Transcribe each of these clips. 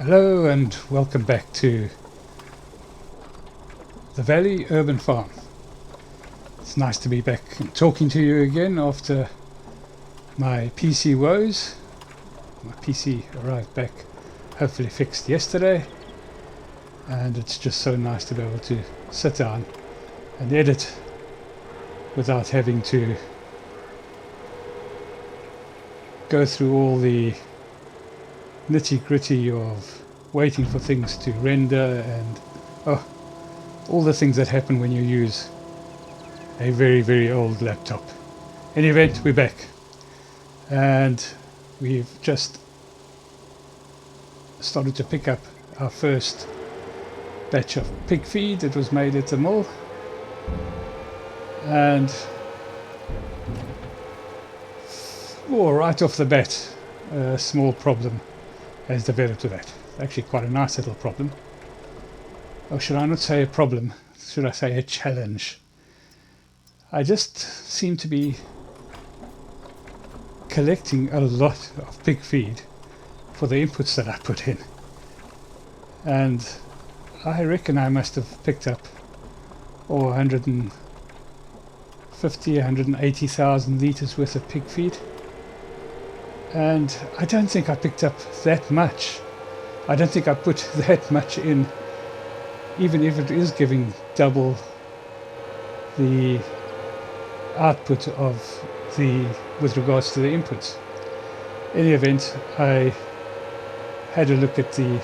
Hello and welcome back to the Valley Urban Farm. It's nice to be back and talking to you again after my PC woes. My PC arrived back hopefully fixed yesterday, and it's just so nice to be able to sit down and edit without having to go through all the nitty-gritty of waiting for things to render and all the things that happen when you use a very old laptop. In any event, we're back and we've just started to pick up our first batch of pig feed that was made at the mill, and right off the bat a small problem has developed with that. Actually quite a nice little problem. Or should I not say a problem, should I say a challenge? I just seem to be collecting a lot of pig feed for the inputs that I put in, and I reckon I must have picked up 180,000 litres worth of pig feed, and I don't think I picked up that much. I don't think I put that much in, even if it is giving double the output of with regards to the inputs. In any event, I had a look at the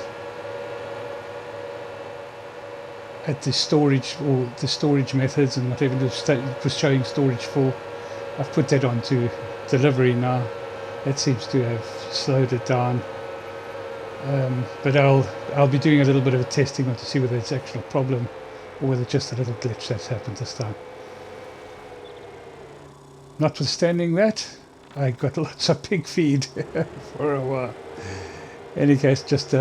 storage, or the storage methods and whatever it was showing storage for. I've put that onto delivery now. That seems to have slowed it down, but I'll be doing a little bit of a testing on to see whether it's actually a problem or whether it's just a little glitch that's happened this time. Notwithstanding that, I got lots of pig feed for a while. In any case, just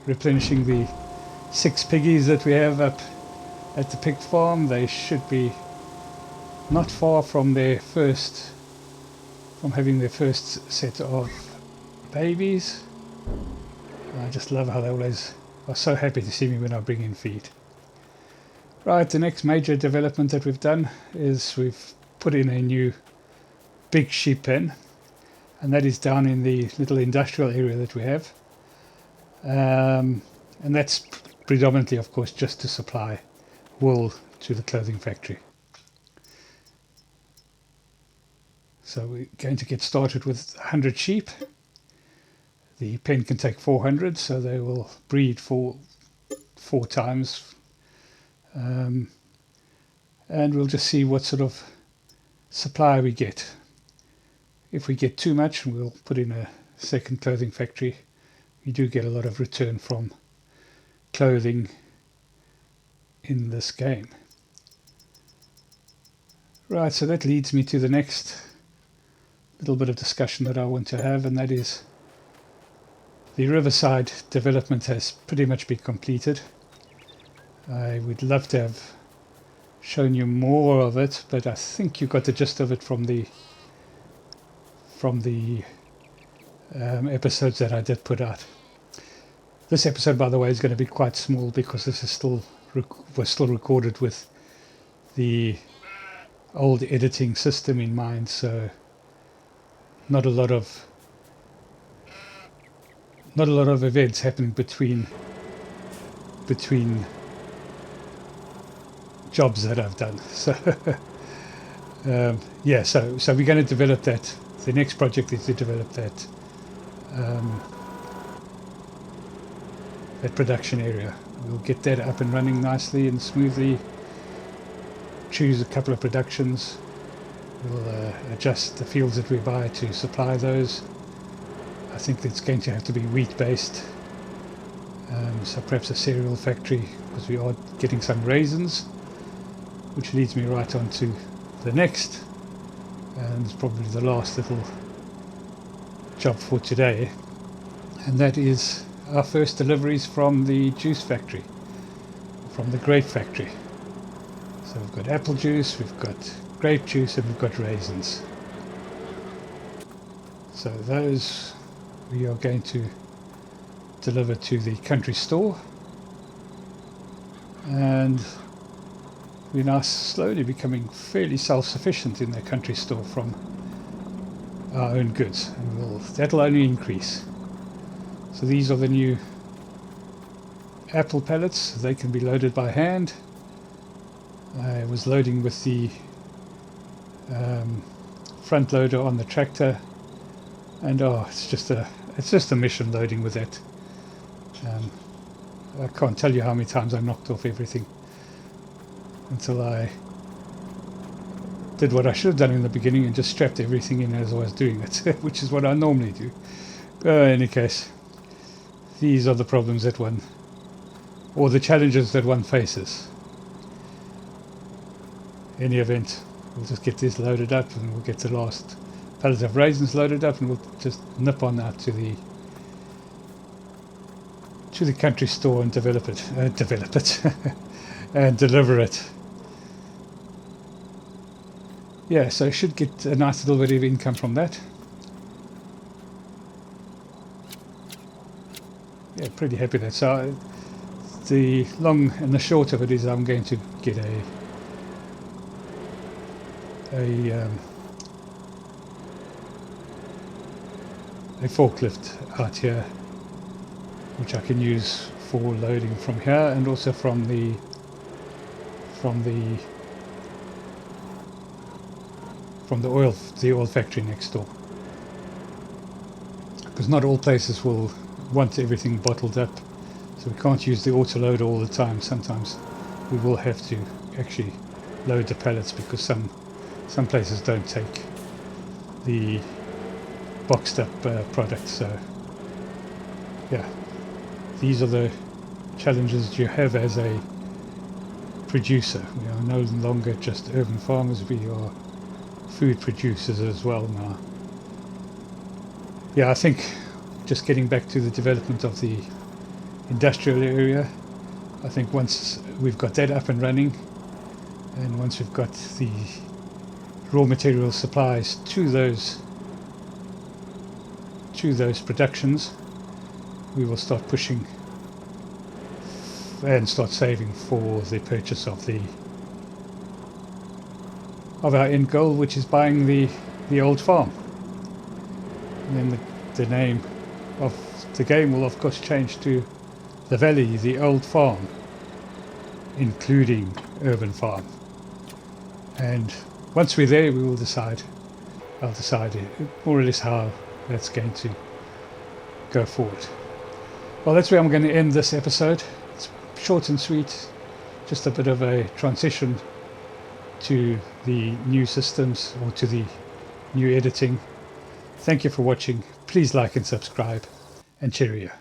replenishing the 6 piggies that we have up at the pig farm. They should be not far from having their first set of babies. I just love how they always are so happy to see me when I bring in feed. Right, the next major development that we've done is we've put in a new big sheep pen, and that is down in the little industrial area that we have, and that's predominantly, of course, just to supply wool to the clothing factory. So we're going to get started with 100 sheep. The pen can take 400, so they will breed four times, and we'll just see what sort of supply we get. If we get too much, we'll put in a second clothing factory. We do get a lot of return from clothing in this game. Right, so that leads me to the next little bit of discussion that I want to have, and that is the Riverside development has pretty much been completed. I would love to have shown you more of it, but I think you got the gist of it from the episodes that I did put out. This episode, by the way, is going to be quite small because this is was still recorded with the old editing system in mind, so not a lot of events happening between jobs that I've done. So yeah, so we're going to develop that. The next project is to develop that production area. We'll get that up and running nicely and smoothly. Choose a couple of productions. We'll adjust the fields that we buy to supply those. I think it's going to have to be wheat based, so perhaps a cereal factory, because we are getting some raisins, which leads me right on to the next, and it's probably the last little job for today, and that is our first deliveries from the juice factory, from the grape factory. So we've got apple juice, we've got grape juice, and we've got raisins. So those we are going to deliver to the country store, and we're now slowly becoming fairly self-sufficient in the country store from our own goods, and that'll only increase. So these are the new apple pallets. They can be loaded by hand. I was loading with the front loader on the tractor, and it's just a mission loading with that. I can't tell you how many times I knocked off everything until I did what I should have done in the beginning and just strapped everything in as I was doing it, which is what I normally do. In any case, these are the problems that one, or the challenges that one faces. In any event, we'll just get this loaded up, and we'll get the last pallet of raisins loaded up, and we'll just nip on out to the country store and develop it and deliver it. Yeah, so I should get a nice little bit of income from that. Yeah, pretty happy with that. So the long and the short of it is I'm going to get a forklift out here, which I can use for loading from here and also from the oil factory next door, because not all places will want everything bottled up, so we can't use the autoloader all the time. Sometimes we will have to actually load the pallets, because some places don't take the boxed up product. So yeah, these are the challenges you have as a producer. We are no longer just urban farmers, we are food producers as well now. Yeah, I think just getting back to the development of the industrial area, I think once we've got that up and running, and once we've got the raw material supplies to those productions, we will start pushing and start saving for the purchase of our end goal, which is buying the old farm. And then the name of the game will of course change to The Valley, the Old Farm, including Urban Farm. And once we're there, we will decide. I'll decide more or less how that's going to go forward. Well, that's where I'm going to end this episode. It's short and sweet, just a bit of a transition to the new systems, or to the new editing. Thank you for watching. Please like and subscribe, and cheerio.